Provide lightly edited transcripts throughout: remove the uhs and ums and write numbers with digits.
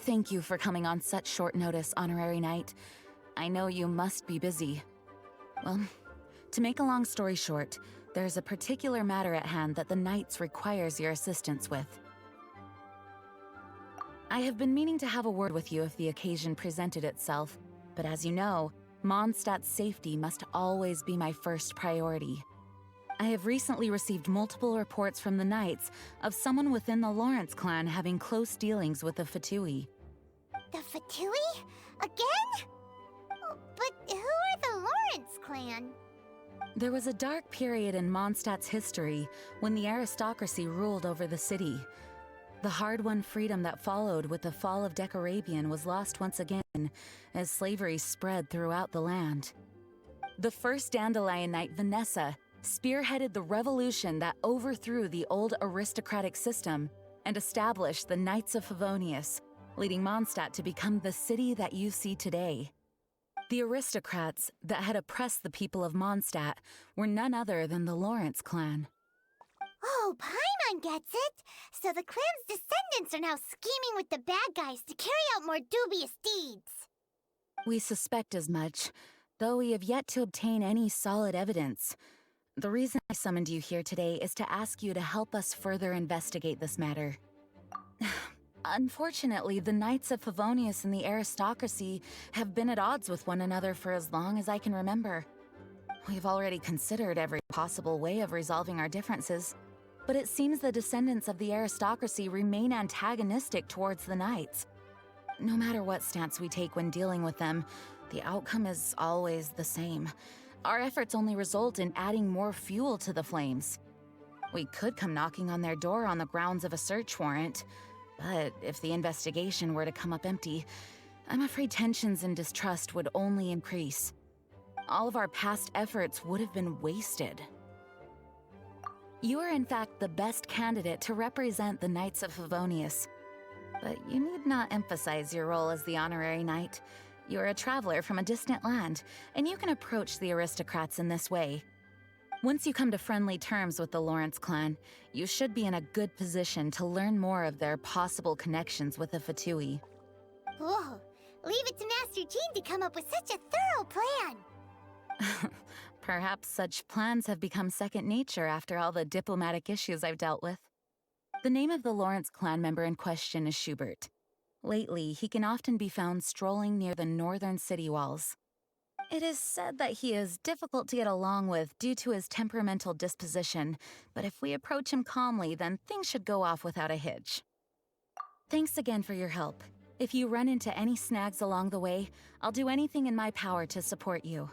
Thank you for coming on such short notice, Honorary Knight. I know you must be busy. Well, to make a long story short, there's a particular matter at hand that the Knights requires your assistance with. I have been meaning to have a word with you if the occasion presented itself, but as you know, Mondstadt's safety must always be my first priority. I have recently received multiple reports from the Knights of someone within the Lawrence clan having close dealings with the Fatui. The Fatui? Again? Oh, but who are the Lawrence clan? There was a dark period in Mondstadt's history when the aristocracy ruled over the city. The hard-won freedom that followed with the fall of Decarabian was lost once again as slavery spread throughout the land. The first Dandelion Knight, Vanessa, spearheaded the revolution that overthrew the old aristocratic system and established the Knights of Favonius, leading Mondstadt to become the city that you see today. The aristocrats that had oppressed the people of Mondstadt were none other than the Lawrence clan. Oh, Paimon gets it! So the clan's descendants are now scheming with the bad guys to carry out more dubious deeds. We suspect as much, though we have yet to obtain any solid evidence. The reason I summoned you here today is to ask you to help us further investigate this matter. Unfortunately, the Knights of Favonius and the Aristocracy have been at odds with one another for as long as I can remember. We've already considered every possible way of resolving our differences, but it seems the descendants of the Aristocracy remain antagonistic towards the Knights. No matter what stance we take when dealing with them, the outcome is always the same. Our efforts only result in adding more fuel to the flames. We could come knocking on their door on the grounds of a search warrant, but if the investigation were to come up empty, I'm afraid tensions and distrust would only increase. All of our past efforts would have been wasted. You are in fact the best candidate to represent the Knights of Favonius, but you need not emphasize your role as the honorary knight. You are a traveler from a distant land, and you can approach the aristocrats in this way. Once you come to friendly terms with the Lawrence clan, you should be in a good position to learn more of their possible connections with the Fatui. Whoa, leave it to Master Jean to come up with such a thorough plan! Perhaps such plans have become second nature after all the diplomatic issues I've dealt with. The name of the Lawrence clan member in question is Schubert. Lately, he can often be found strolling near the northern city walls. It is said that he is difficult to get along with due to his temperamental disposition, but if we approach him calmly, then things should go off without a hitch. Thanks again for your help. If you run into any snags along the way, I'll do anything in my power to support you.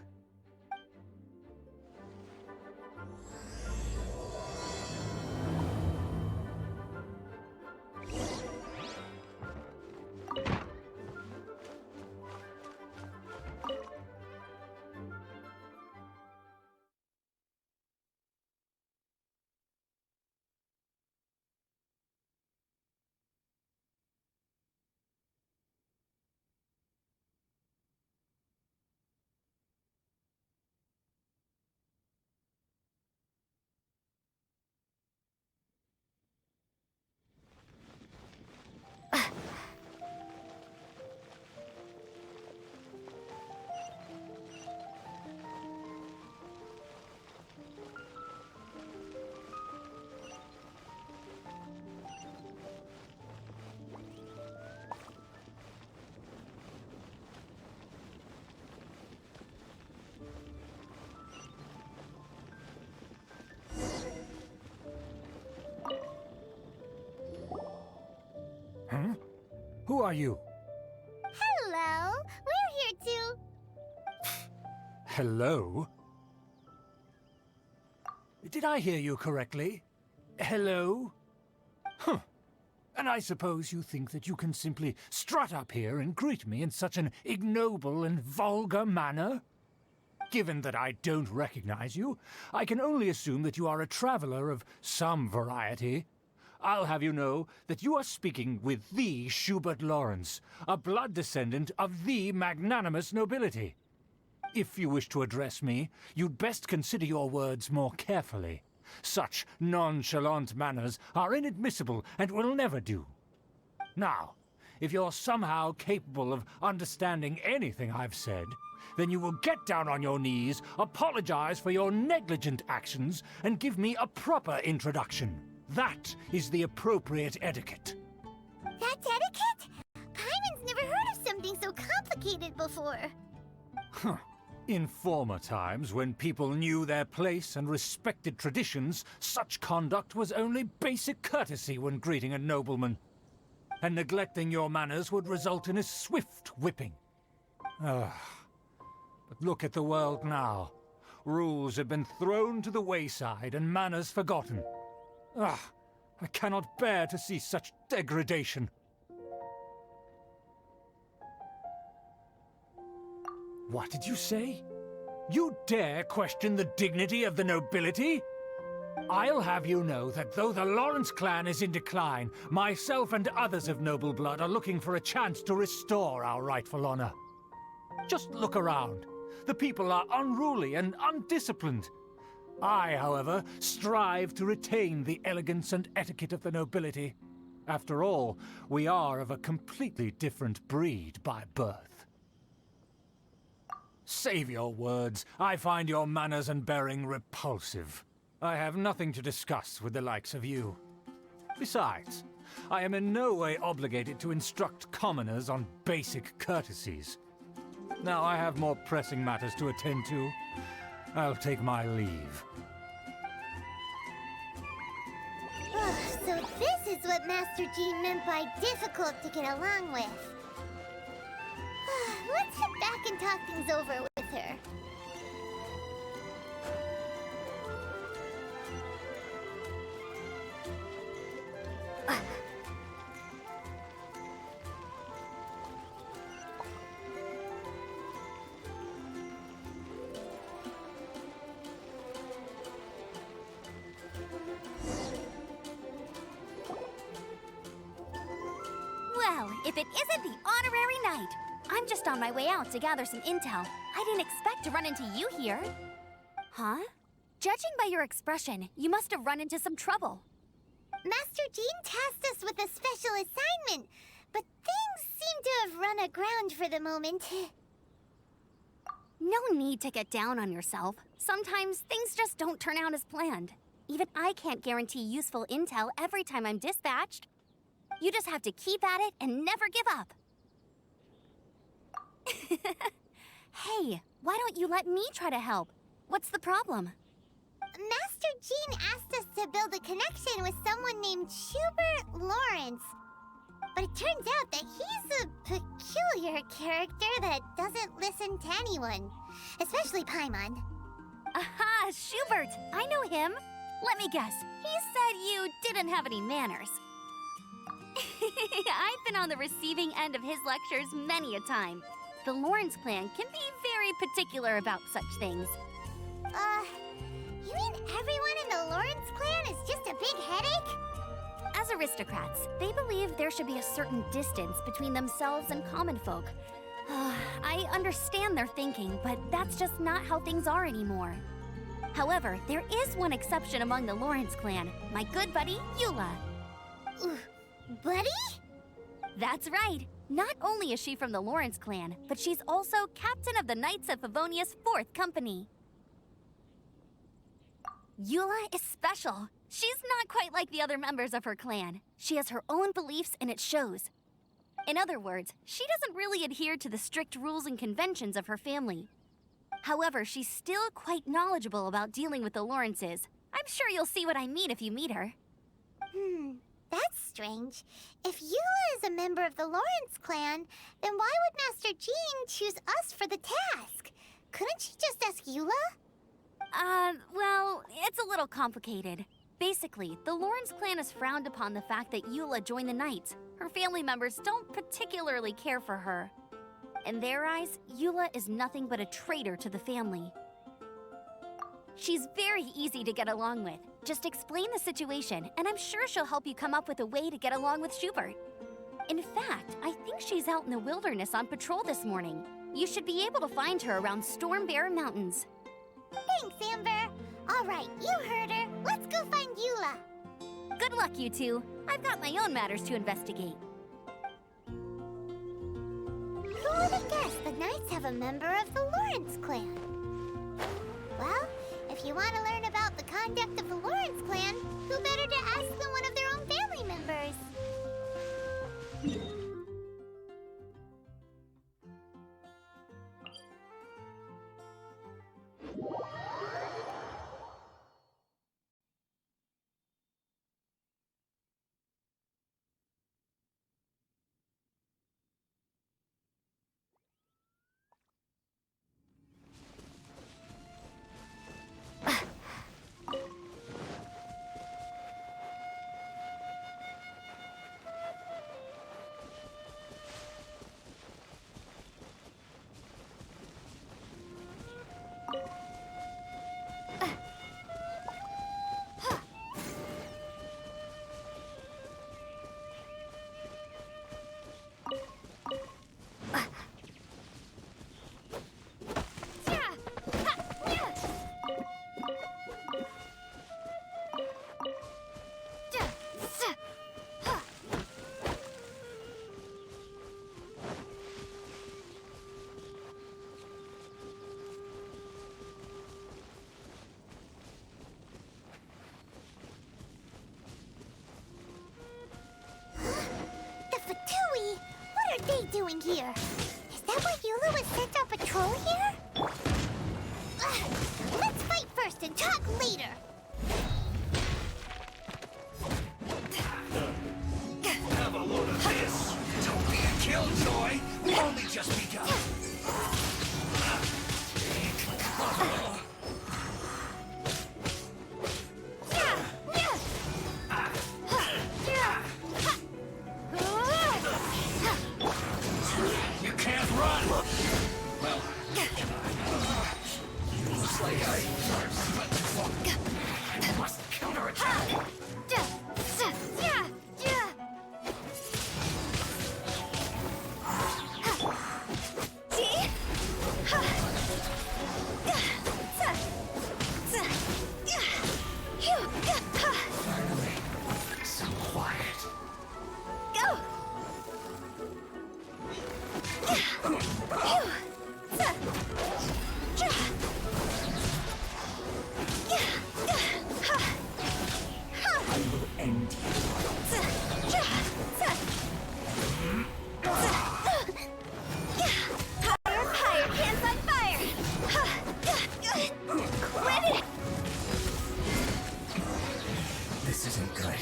Who are you? Hello! We're here to... Hello? Did I hear you correctly? Hello? Huh. And I suppose you think that you can simply strut up here and greet me in such an ignoble and vulgar manner? Given that I don't recognize you, I can only assume that you are a traveler of some variety. I'll have you know that you are speaking with the Schubert Lawrence, a blood descendant of the magnanimous nobility. If you wish to address me, you'd best consider your words more carefully. Such nonchalant manners are inadmissible and will never do. Now, if you're somehow capable of understanding anything I've said, then you will get down on your knees, apologize for your negligent actions, and give me a proper introduction. That is the appropriate etiquette. That's etiquette? Paimon's never heard of something so complicated before. Huh. In former times, when people knew their place and respected traditions, such conduct was only basic courtesy when greeting a nobleman. And neglecting your manners would result in a swift whipping. But look at the world now. Rules have been thrown to the wayside and manners forgotten. I cannot bear to see such degradation. What did you say? You dare question the dignity of the nobility? I'll have you know that though the Lawrence clan is in decline, myself and others of noble blood are looking for a chance to restore our rightful honor. Just look around. The people are unruly and undisciplined. I, however, strive to retain the elegance and etiquette of the nobility. After all, we are of a completely different breed by birth. Save your words. I find your manners and bearing repulsive. I have nothing to discuss with the likes of you. Besides, I am in no way obligated to instruct commoners on basic courtesies. Now I have more pressing matters to attend to. I'll take my leave. So this is what Master Jean meant by difficult to get along with. Let's head back and talk things over with her. Well, if it isn't the honorary knight! I'm just on my way out to gather some intel. I didn't expect to run into you here. Huh? Judging by your expression, you must have run into some trouble. Master Jean tasked us with a special assignment, but things seem to have run aground for the moment. No need to get down on yourself. Sometimes things just don't turn out as planned. Even I can't guarantee useful intel every time I'm dispatched. You just have to keep at it and never give up. Hey, why don't you let me try to help? What's the problem? Master Jean asked us to build a connection with someone named Schubert Lawrence. But it turns out that he's a peculiar character that doesn't listen to anyone, especially Paimon. Aha, Schubert! I know him. Let me guess, he said you didn't have any manners. I've been on the receiving end of his lectures many a time. The Lawrence clan can be very particular about such things. You mean everyone in the Lawrence clan is just a big headache? As aristocrats, they believe there should be a certain distance between themselves and common folk. I understand their thinking, but that's just not how things are anymore. However, there is one exception among the Lawrence clan, my good buddy, Eula. Buddy? That's right. Not only is she from the Lawrence clan, but she's also captain of the Knights of Favonia's 4th Company. Eula is special. She's not quite like the other members of her clan. She has her own beliefs and it shows. In other words, she doesn't really adhere to the strict rules and conventions of her family. However, she's still quite knowledgeable about dealing with the Lawrences. I'm sure you'll see what I mean if you meet her. That's strange. If Eula is a member of the Lawrence clan, then why would Master Jean choose us for the task? Couldn't she just ask Eula? Well, it's a little complicated. Basically, the Lawrence clan has frowned upon the fact that Eula joined the Knights. Her family members don't particularly care for her. In their eyes, Eula is nothing but a traitor to the family. She's very easy to get along with. Just explain the situation, and I'm sure she'll help you come up with a way to get along with Schubert. In fact, I think she's out in the wilderness on patrol this morning. You should be able to find her around Storm Bear Mountains. Thanks, Amber. All right, you heard her. Let's go find Eula. Good luck, you two. I've got my own matters to investigate. Who would have guessed the Knights have a member of the Lawrence clan? Well, if you want to learn about the conduct of the Lawrence clan, who better to ask than one of their own family members? What are they doing here? Is that why Eula was sent on patrol here? Let's fight first and talk later. Have a load of this. Don't be a killjoy. We've only just begun. You can't run. Well, looks like I must counterattack. Finally, so quiet. Go! I will end you. Higher, pants on fire! Ready? This isn't good.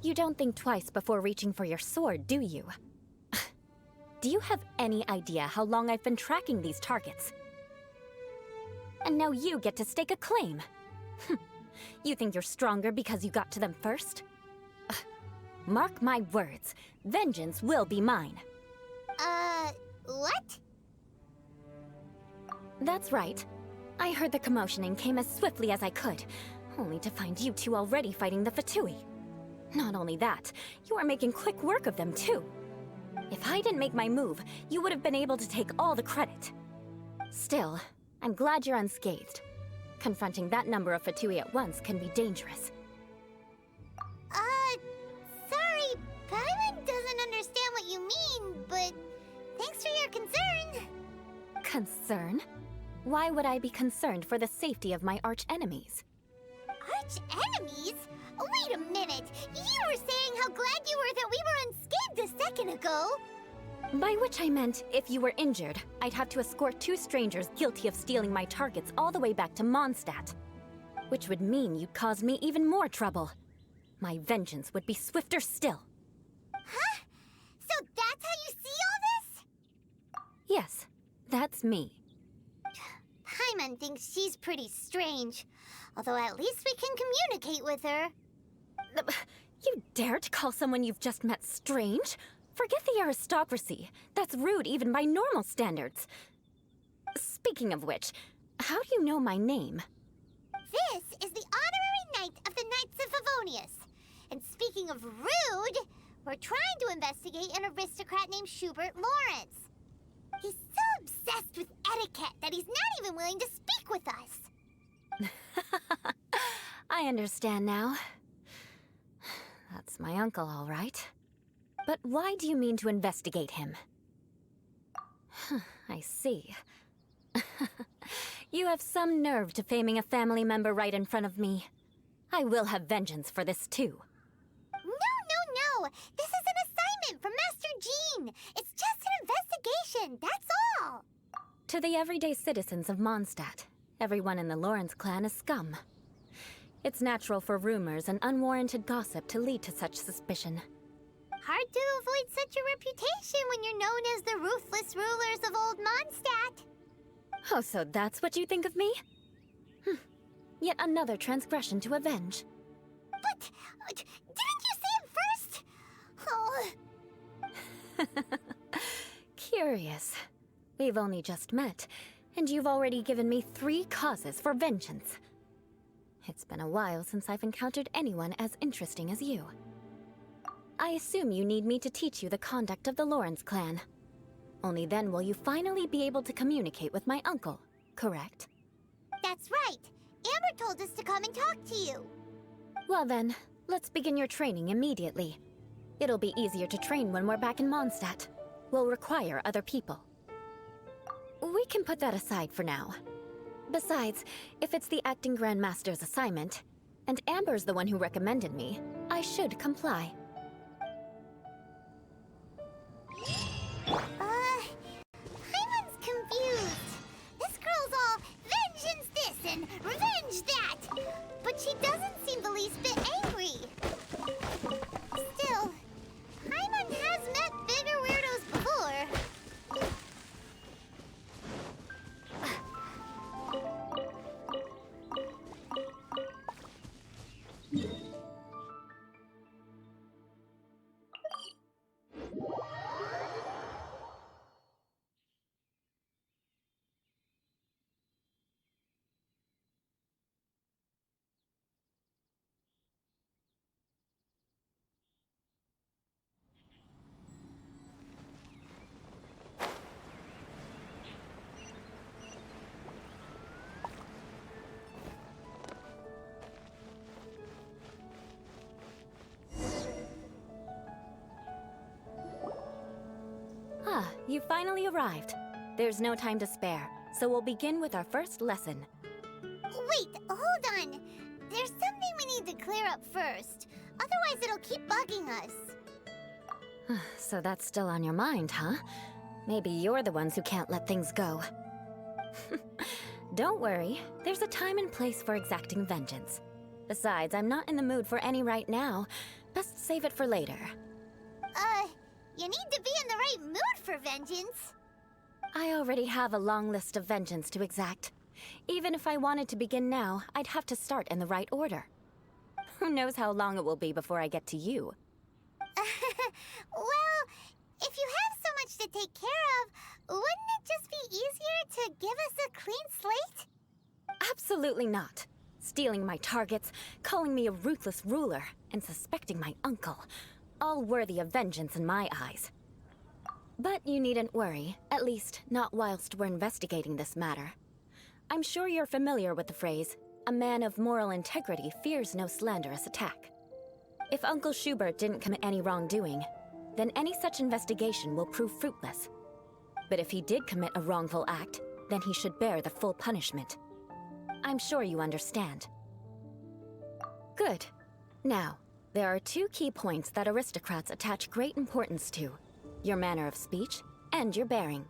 You don't think twice before reaching for your sword, do you? Do you have any idea how long I've been tracking these targets? And now you get to stake a claim. You think you're stronger because you got to them first? Mark my words, vengeance will be mine. What? That's right. I heard the commotion and came as swiftly as I could, only to find you two already fighting the Fatui. Not only that, you are making quick work of them too. If I didn't make my move, you would have been able to take all the credit. Still, I'm glad you're unscathed. Confronting that number of Fatui at once can be dangerous. Sorry, Paimon doesn't understand what you mean, but thanks for your concern. Concern? Why would I be concerned for the safety of my arch-enemies? Arch-enemies? Wait a minute! You were saying how glad you were that we were unscathed a second ago! By which I meant, if you were injured, I'd have to escort 2 strangers guilty of stealing my targets all the way back to Mondstadt. Which would mean you'd cause me even more trouble. My vengeance would be swifter still. Huh? So that's how you see all this? Yes, that's me. Paimon thinks she's pretty strange. Although at least we can communicate with her. You dare to call someone you've just met strange? Forget the aristocracy. That's rude even by normal standards. Speaking of which, how do you know my name? This is the honorary knight of the Knights of Favonius. And speaking of rude, we're trying to investigate an aristocrat named Schubert Lawrence. He's so obsessed with etiquette that he's not even willing to speak with us. I understand now. That's my uncle, all right. But why do you mean to investigate him? I see. You have some nerve to faming a family member right in front of me. I will have vengeance for this too. No. This is an assignment from Master Jean. It's just an investigation, that's all. To the everyday citizens of Mondstadt, everyone in the Lawrence clan is scum. It's natural for rumors and unwarranted gossip to lead to such suspicion. Hard to avoid such a reputation when you're known as the ruthless rulers of Old Mondstadt. Oh, so that's what you think of me? Yet another transgression to avenge. But didn't you see him first? Oh. Curious. We've only just met, and you've already given me 3 causes for vengeance. It's been a while since I've encountered anyone as interesting as you. I assume you need me to teach you the conduct of the Lawrence clan. Only then will you finally be able to communicate with my uncle, correct? That's right. Amber told us to come and talk to you. Well then, let's begin your training immediately. It'll be easier to train when we're back in Mondstadt. We'll require other people. We can put that aside for now. Besides, if it's the acting Grandmaster's assignment, and Amber's the one who recommended me, I should comply. Paimon's confused. This girl's all vengeance this and revenge that. But she doesn't seem the least bit angry. Still, Paimon has met bigger weirdos before. You finally arrived. There's no time to spare, so we'll begin with our first lesson. Wait, hold on. There's something we need to clear up first. Otherwise it'll keep bugging us. So that's still on your mind, huh? Maybe you're the ones who can't let things go. Don't worry, there's a time and place for exacting vengeance. Besides, I'm not in the mood for any right now. Best save it for later. You need to be in the right mood for vengeance. I already have a long list of vengeance to exact. Even if I wanted to begin now, I'd have to start in the right order. Who knows how long it will be before I get to you? Well, if you have so much to take care of, wouldn't it just be easier to give us a clean slate? Absolutely not. stealing my targets, calling me a ruthless ruler, and suspecting my uncle. All worthy of vengeance in my eyes. But you needn't worry, at least not whilst we're investigating this matter. I'm sure you're familiar with the phrase, "A man of moral integrity fears no slanderous attack." If Uncle Schubert didn't commit any wrongdoing, then any such investigation will prove fruitless. But if he did commit a wrongful act, then he should bear the full punishment. I'm sure you understand. Good. Now, there are two key points that aristocrats attach great importance to: your manner of speech and your bearing.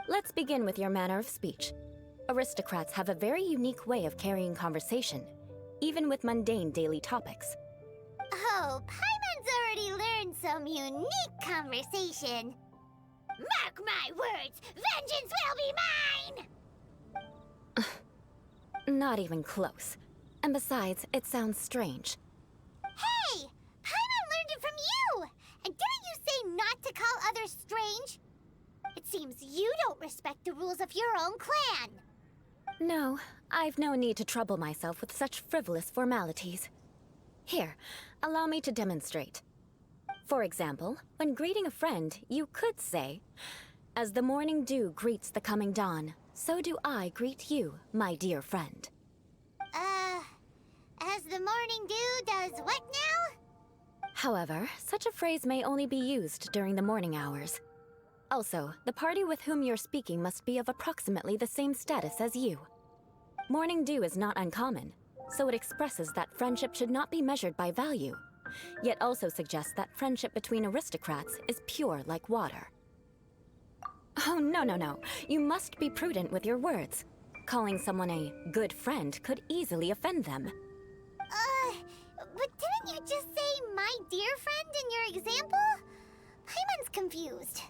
Let's begin with your manner of speech. Aristocrats have a very unique way of carrying conversation, even with mundane daily topics. Oh, Paimon's already learned some unique conversation. Mark my words, vengeance will be mine! Not even close. And besides, it sounds strange. Hey! Paimon learned it from you! And didn't you say not to call others strange? It seems you don't respect the rules of your own clan. No, I've no need to trouble myself with such frivolous formalities. Here, allow me to demonstrate. For example, when greeting a friend, you could say, "As the morning dew greets the coming dawn, so do I greet you, my dear friend." As the morning dew does what now? However, such a phrase may only be used during the morning hours. Also, the party with whom you're speaking must be of approximately the same status as you. Morning dew is not uncommon, so it expresses that friendship should not be measured by value, yet also suggests that friendship between aristocrats is pure like water. Oh, no. You must be prudent with your words. Calling someone a good friend could easily offend them. But didn't you just say "my dear friend" in your example? Paimon's confused.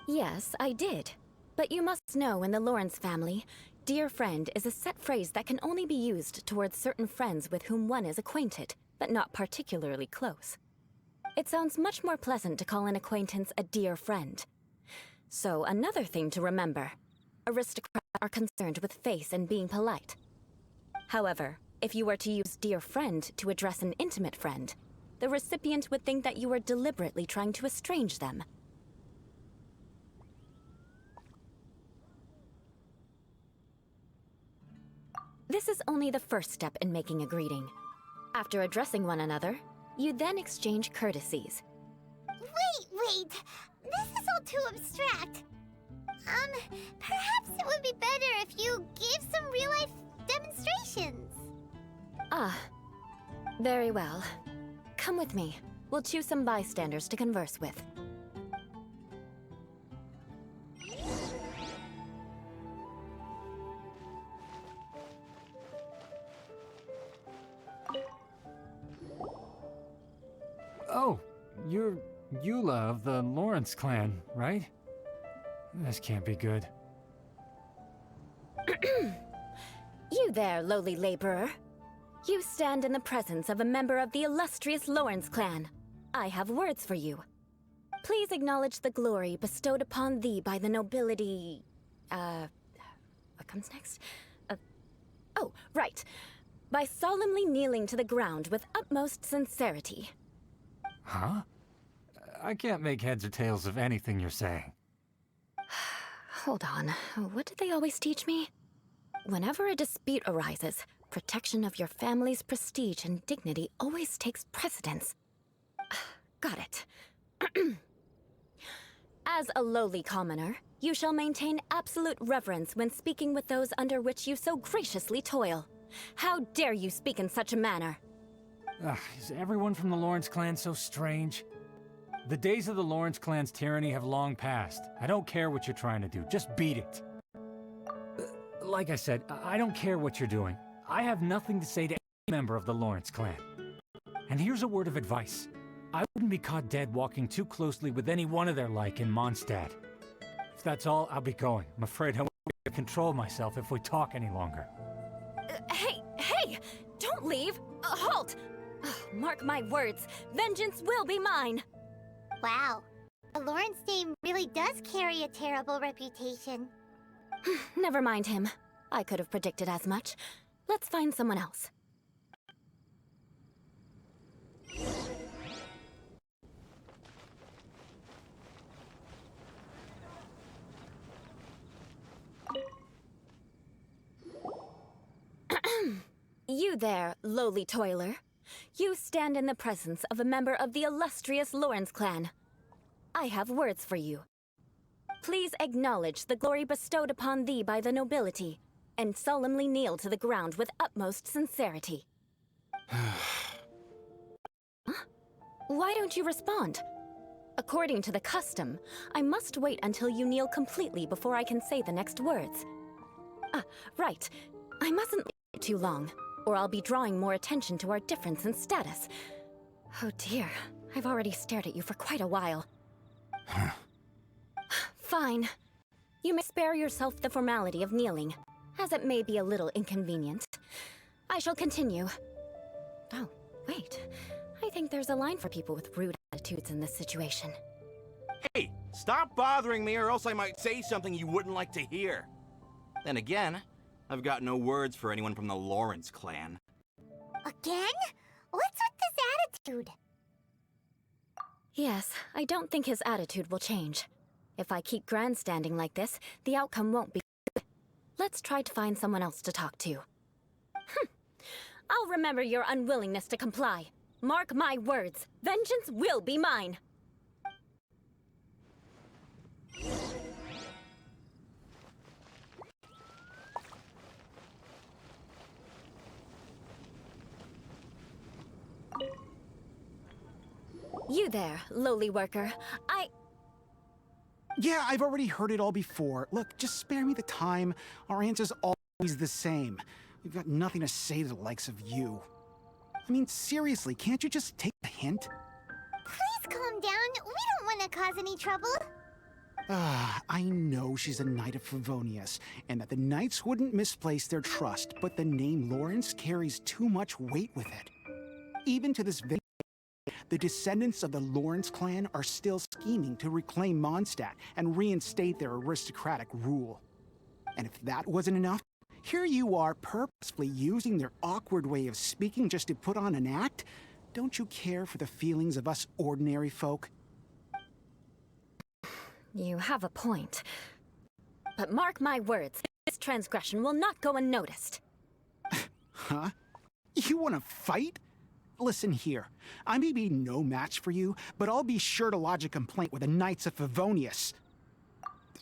Yes, I did. But you must know in the Lawrence family, dear friend is a set phrase that can only be used towards certain friends with whom one is acquainted, but not particularly close. It sounds much more pleasant to call an acquaintance a dear friend. So another thing to remember, aristocrats are concerned with face and being polite. However, if you were to use dear friend to address an intimate friend, the recipient would think that you were deliberately trying to estrange them. This is only the first step in making a greeting. After addressing one another, you then exchange courtesies. Wait! This is all too abstract. Perhaps it would be better if you gave some real-life demonstrations. Ah, very well. Come with me. We'll choose some bystanders to converse with. Oh, you're Eula of the Lawrence clan, right? This can't be good. You there, lowly laborer. You stand in the presence of a member of the illustrious Lawrence clan. I have words for you. Please acknowledge the glory bestowed upon thee by the nobility... what comes next? Oh, right. By solemnly kneeling to the ground with utmost sincerity. Huh? I can't make heads or tails of anything you're saying. Hold on. What did they always teach me? Whenever a dispute arises, protection of your family's prestige and dignity always takes precedence. Got it. As a lowly commoner, you shall maintain absolute reverence when speaking with those under which you so graciously toil. How dare you speak in such a manner? Is everyone from the Lawrence clan so strange? The days of the Lawrence clan's tyranny have long passed. I don't care what you're trying to do, just beat it. Like I said, I don't care what you're doing. I have nothing to say to any member of the Lawrence clan. And here's a word of advice. I wouldn't be caught dead walking too closely with any one of their like in Mondstadt. If that's all, I'll be going. I'm afraid I won't be able to control myself if we talk any longer. Hey! Don't leave! Halt! Mark my words, vengeance will be mine! Wow, the Lawrence name really does carry a terrible reputation. Never mind him. I could have predicted as much. Let's find someone else. You there, lowly toiler. You stand in the presence of a member of the illustrious Lawrence clan. I have words for you. Please acknowledge the glory bestowed upon thee by the nobility, and solemnly kneel to the ground with utmost sincerity. Huh? Why don't you respond? According to the custom, I must wait until you kneel completely before I can say the next words. Ah, right. I mustn't leave it too long, or I'll be drawing more attention to our difference in status. Oh dear, I've already stared at you for quite a while. Fine. You may spare yourself the formality of kneeling, as it may be a little inconvenient. I shall continue. Oh, wait. I think there's a line for people with rude attitudes in this situation. Hey, stop bothering me or else I might say something you wouldn't like to hear. Then again, I've got no words for anyone from the Lawrence clan. Again? What's with this attitude? Yes, I don't think his attitude will change. If I keep grandstanding like this, the outcome won't be good. Let's try to find someone else to talk to. I'll remember your unwillingness to comply. Mark my words, vengeance will be mine. You there, lowly worker. Yeah, I've already heard it all before. Look, just spare me the time. Our answer's always the same. We've got nothing to say to the likes of you. I mean, seriously, can't you just take a hint? Please calm down. We don't want to cause any trouble. I know she's a Knight of Favonius, and that the Knights wouldn't misplace their trust, but the name Lawrence carries too much weight with it. Even to this very day, the descendants of the Lawrence clan are still scheming to reclaim Mondstadt and reinstate their aristocratic rule. And if that wasn't enough, here you are purposefully using their awkward way of speaking just to put on an act? Don't you care for the feelings of us ordinary folk? You have a point. But mark my words, this transgression will not go unnoticed. Huh? You want to fight? Listen here, I may be no match for you, but I'll be sure to lodge a complaint with the Knights of Favonius.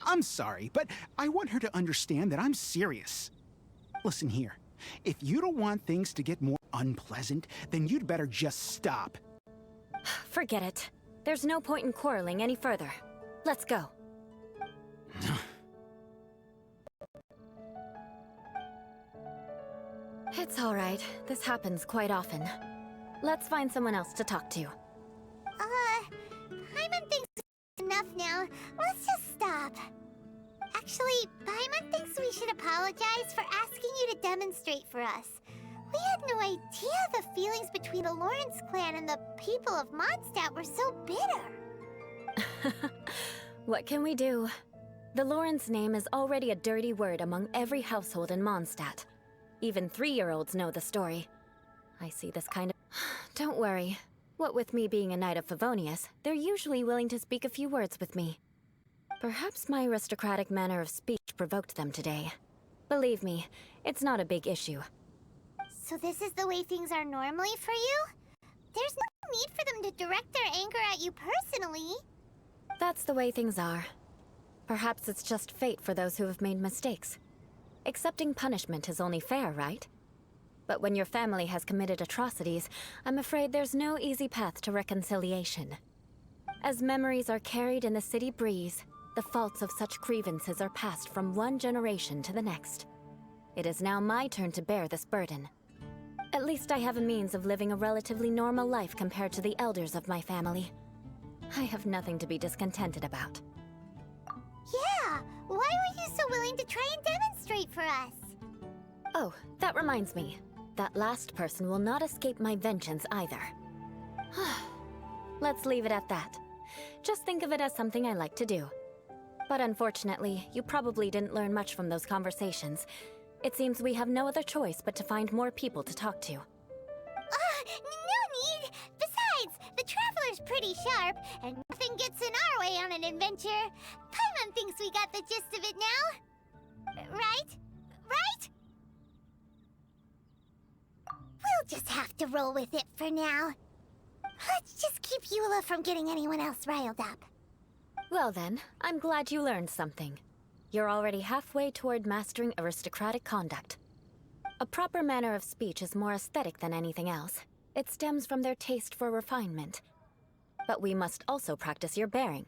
I'm sorry, but I want her to understand that I'm serious. Listen here, if you don't want things to get more unpleasant, then you'd better just stop. Forget it. There's no point in quarreling any further. Let's go. It's all right. This happens quite often. Let's find someone else to talk to. Paimon thinks it's enough now. Let's just stop. Actually, Paimon thinks we should apologize for asking you to demonstrate for us. We had no idea the feelings between the Lawrence clan and the people of Mondstadt were so bitter. What can we do? The Lawrence name is already a dirty word among every household in Mondstadt. Even 3-year-olds know the story. I see this kind of... Don't worry. What with me being a Knight of Favonius, they're usually willing to speak a few words with me. Perhaps my aristocratic manner of speech provoked them today. Believe me, it's not a big issue. So this is the way things are normally for you? There's no need for them to direct their anger at you personally. That's the way things are. Perhaps it's just fate for those who have made mistakes. Accepting punishment is only fair, right? But when your family has committed atrocities, I'm afraid there's no easy path to reconciliation. As memories are carried in the city breeze, the faults of such grievances are passed from one generation to the next. It is now my turn to bear this burden. At least I have a means of living a relatively normal life compared to the elders of my family. I have nothing to be discontented about. Yeah, why were you so willing to try and demonstrate for us? Oh, that reminds me. That last person will not escape my vengeance either. Let's leave it at that. Just think of it as something I like to do. But unfortunately, you probably didn't learn much from those conversations. It seems we have no other choice but to find more people to talk to. No need! Besides, the Traveler's pretty sharp, and nothing gets in our way on an adventure. Paimon thinks we got the gist of it now. Right? Right? We'll just have to roll with it for now. Let's just keep Eula from getting anyone else riled up. Well then, I'm glad you learned something. You're already halfway toward mastering aristocratic conduct. A proper manner of speech is more aesthetic than anything else. It stems from their taste for refinement. But we must also practice your bearing.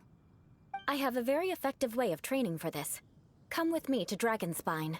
I have a very effective way of training for this. Come with me to Dragonspine.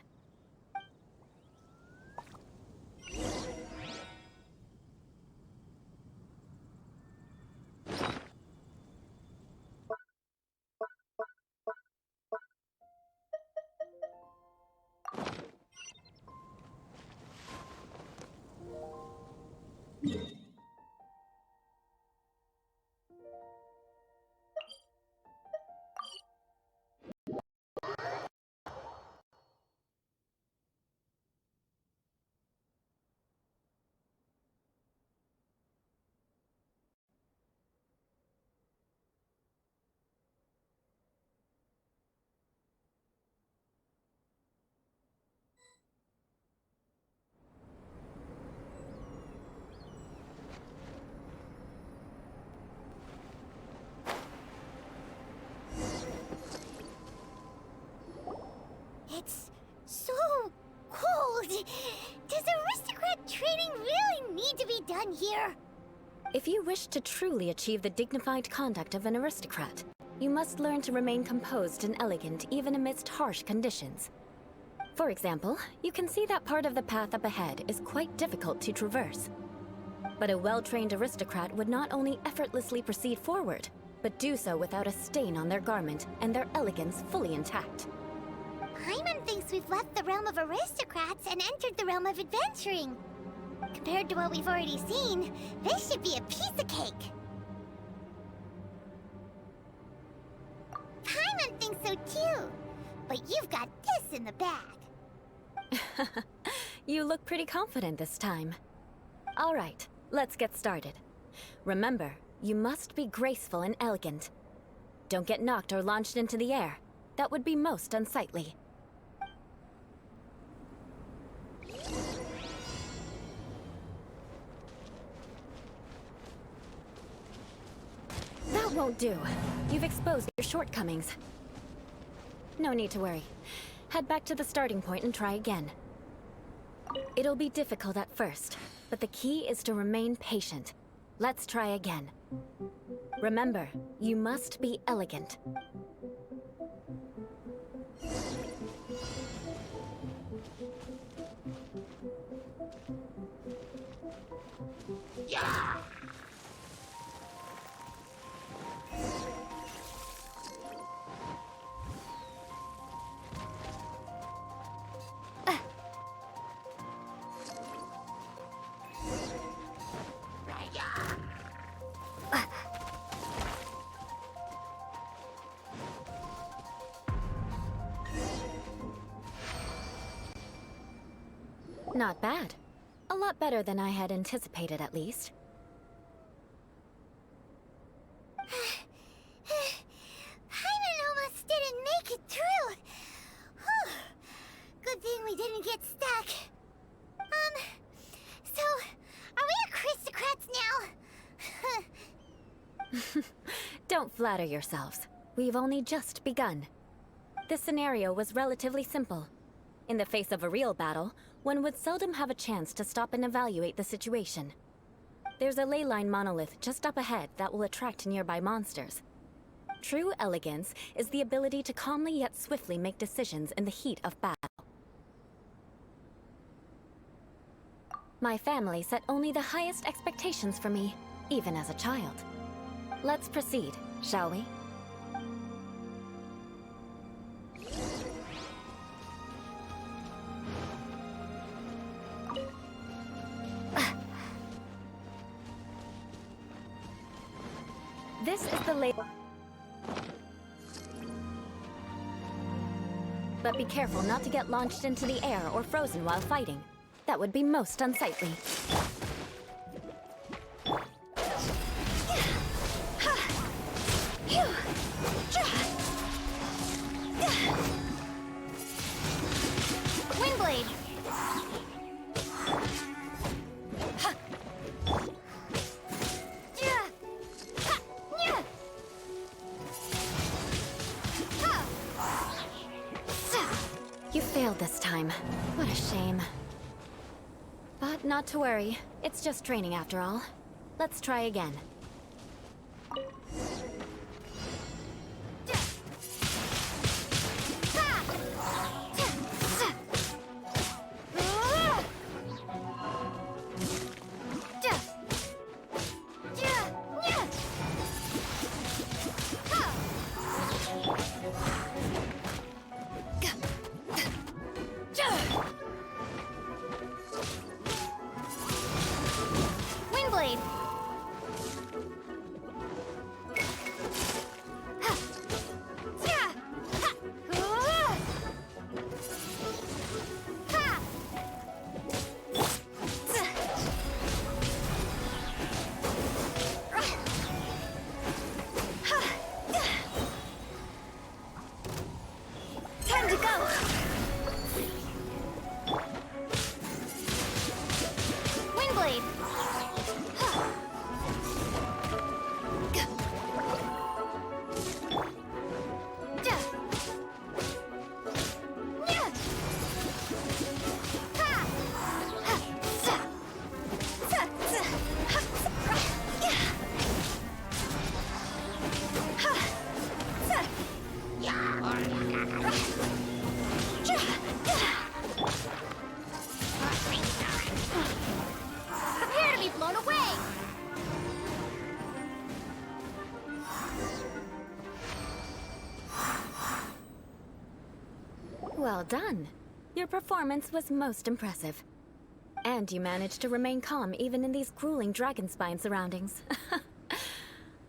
It's so cold. Does aristocrat training really need to be done here? If you wish to truly achieve the dignified conduct of an aristocrat, you must learn to remain composed and elegant even amidst harsh conditions. For example, you can see that part of the path up ahead is quite difficult to traverse. But a well-trained aristocrat would not only effortlessly proceed forward, but do so without a stain on their garment and their elegance fully intact. Paimon thinks we've left the realm of aristocrats and entered the realm of adventuring. Compared to what we've already seen, this should be a piece of cake. Paimon thinks so too, but you've got this in the bag. You look pretty confident this time. All right, let's get started. Remember, you must be graceful and elegant. Don't get knocked or launched into the air. That would be most unsightly. That won't do. You've exposed your shortcomings. No need to worry. Head back to the starting point and try again. It'll be difficult at first, but the key is to remain patient. Let's try again. Remember, you must be elegant. Yeah! Not bad. A lot better than I had anticipated, at least. Paimon almost didn't make it through. Whew. Good thing we didn't get stuck. So, are we aristocrats now? Don't flatter yourselves. We've only just begun. This scenario was relatively simple. In the face of a real battle, one would seldom have a chance to stop and evaluate the situation. There's a ley line monolith just up ahead that will attract nearby monsters. True elegance is the ability to calmly yet swiftly make decisions in the heat of battle. My family set only the highest expectations for me, even as a child. Let's proceed, shall we? This is the But be careful not to get launched into the air or frozen while fighting. That would be most unsightly. Windblade! You failed this time. What a shame. But not to worry. It's just training after all. Let's try again. Windblade! Time to go! Windblade! Prepare to be blown away! Well done. Your performance was most impressive. And you managed to remain calm even in these grueling dragonspine surroundings.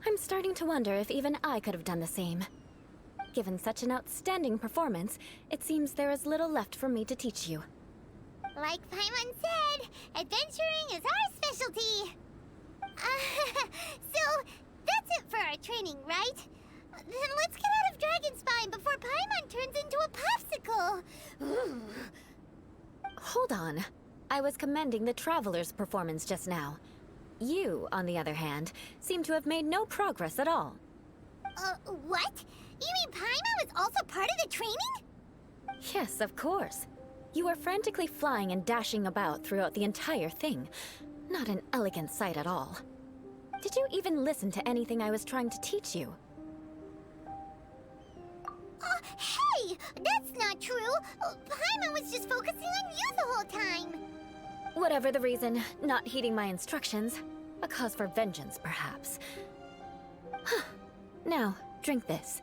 I'm starting to wonder if even I could have done the same. Given such an outstanding performance, it seems there is little left for me to teach you. Like Paimon said, adventuring is our specialty. So, that's it for our training, right? Then let's get out of Dragonspine before Paimon turns into a popsicle. Hold on. I was commending the Traveler's performance just now. You, on the other hand, seem to have made no progress at all. What? You mean Paimon was also part of the training? Yes, of course. You were frantically flying and dashing about throughout the entire thing. Not an elegant sight at all. Did you even listen to anything I was trying to teach you? Hey! That's not true! Paimon was just focusing on you the whole time! Whatever the reason, not heeding my instructions. A cause for vengeance, perhaps. Now, drink this.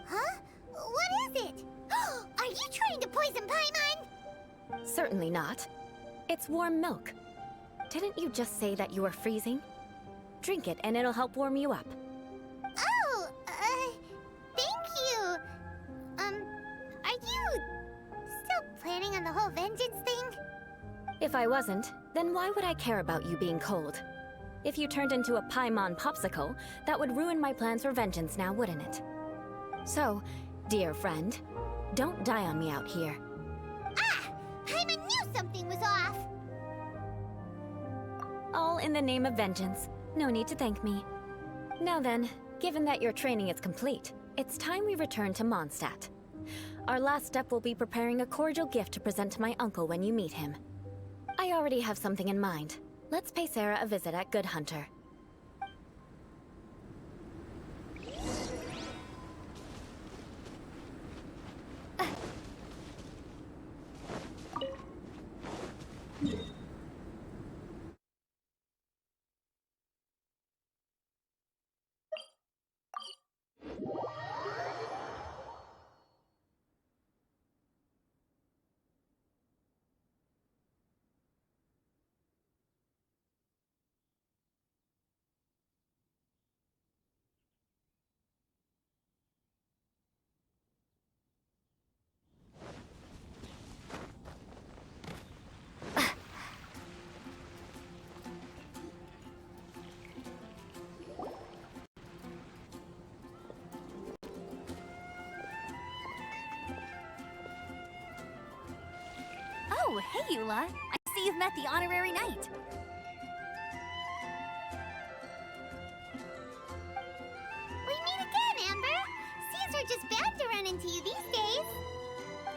Huh? What is it? Are you trying to poison Paimon? Certainly not. It's warm milk. Didn't you just say that you were freezing? Drink it and it'll help warm you up. Oh, thank you. Are you still planning on the whole vengeance thing? If I wasn't, then why would I care about you being cold? If you turned into a Paimon popsicle, that would ruin my plans for vengeance now, wouldn't it? So, dear friend, don't die on me out here. Ah! Paimon knew something was off! All in the name of vengeance. No need to thank me. Now then, given that your training is complete, it's time we return to Mondstadt. Our last step will be preparing a cordial gift to present to my uncle when you meet him. I already have something in mind. Let's pay Sarah a visit at Good Hunter. Oh, hey, Eula. I see you've met the honorary knight. We meet again, Amber. Seems we're just bound to run into you these days.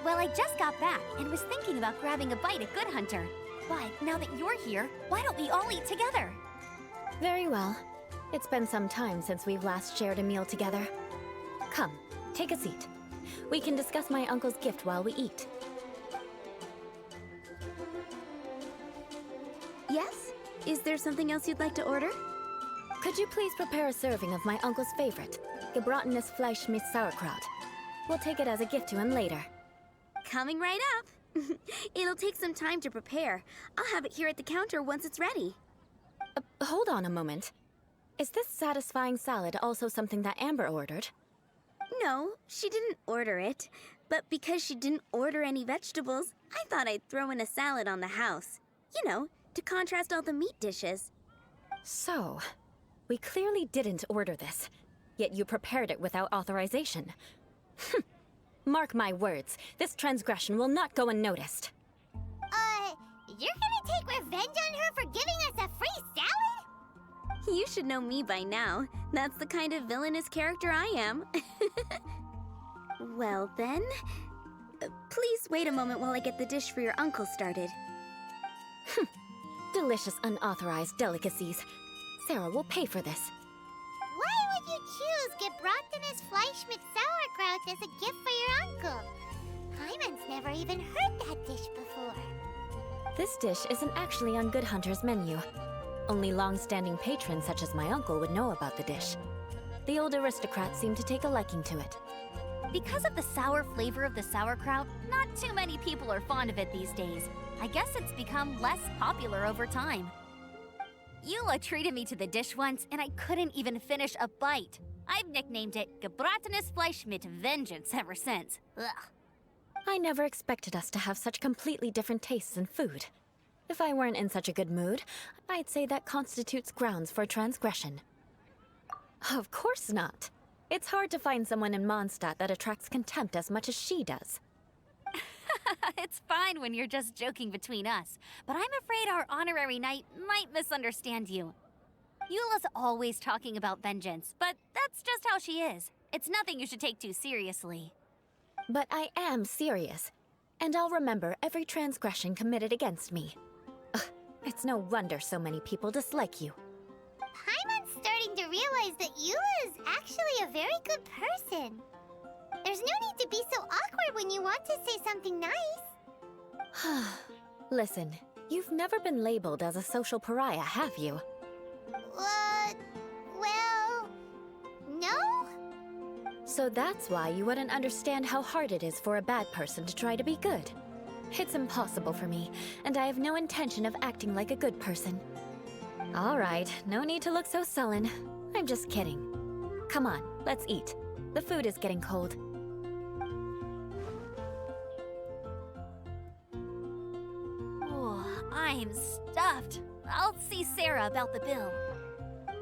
Well, I just got back and was thinking about grabbing a bite at Good Hunter. But now that you're here, why don't we all eat together? Very well. It's been some time since we've last shared a meal together. Come, take a seat. We can discuss my uncle's gift while we eat. Yes? Is there something else you'd like to order? Could you please prepare a serving of my uncle's favorite, gebratenes Fleisch mit Sauerkraut? We'll take it as a gift to him later. Coming right up. It'll take some time to prepare. I'll have it here at the counter once it's ready. Hold on a moment. Is this satisfying salad also something that Amber ordered? No, she didn't order it. But because she didn't order any vegetables, I thought I'd throw in a salad on the house. You know, to contrast all the meat dishes. So, we clearly didn't order this, yet you prepared it without authorization. Mark my words, this transgression will not go unnoticed. You're gonna take revenge on her for giving us a free salad? You should know me by now. That's the kind of villainous character I am. Well then, please wait a moment while I get the dish for your uncle started. Delicious unauthorized delicacies. Sarah will pay for this. Why would you choose gebratenes Fleisch mit Sauerkraut as a gift for your uncle? Hyman's never even heard that dish before. This dish isn't actually on Good Hunter's menu. Only long-standing patrons such as my uncle would know about the dish. The old aristocrats seem to take a liking to it. Because of the sour flavor of the sauerkraut, not too many people are fond of it these days. I guess it's become less popular over time. Eula treated me to the dish once, and I couldn't even finish a bite. I've nicknamed it gebratenes Fleisch mit Vengeance ever since. Ugh. I never expected us to have such completely different tastes in food. If I weren't in such a good mood, I'd say that constitutes grounds for transgression. Of course not. It's hard to find someone in Mondstadt that attracts contempt as much as she does. It's fine when you're just joking between us, but I'm afraid our honorary knight might misunderstand you. Eula's always talking about vengeance, but that's just how she is. It's nothing you should take too seriously. But I am serious, and I'll remember every transgression committed against me. Ugh, it's no wonder so many people dislike you. Hyman's starting to realize that Eula is actually a very good person. There's no need to be so awkward when you want to say something nice. Listen, you've never been labeled as a social pariah, have you? Well, no? So that's why you wouldn't understand how hard it is for a bad person to try to be good. It's impossible for me, and I have no intention of acting like a good person. All right, no need to look so sullen. I'm just kidding. Come on, let's eat. The food is getting cold. Oh, I'm stuffed. I'll see Sarah about the bill.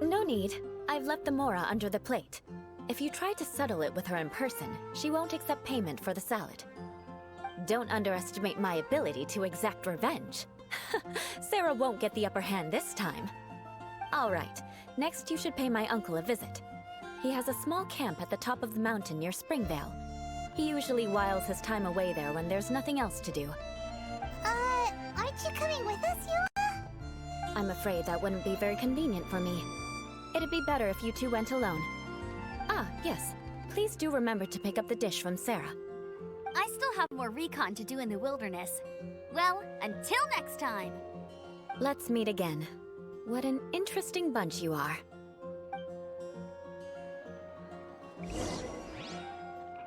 No need. I've left the mora under the plate. If you try to settle it with her in person, she won't accept payment for the salad. Don't underestimate my ability to exact revenge. Sarah won't get the upper hand this time. All right, next you should pay my uncle a visit. He has a small camp at the top of the mountain near Springvale. He usually whiles his time away there when there's nothing else to do. Aren't you coming with us, Eula? I'm afraid that wouldn't be very convenient for me. It'd be better if you two went alone. Ah, yes. Please do remember to pick up the dish from Sarah. I still have more recon to do in the wilderness. Well, until next time. Let's meet again. What an interesting bunch you are.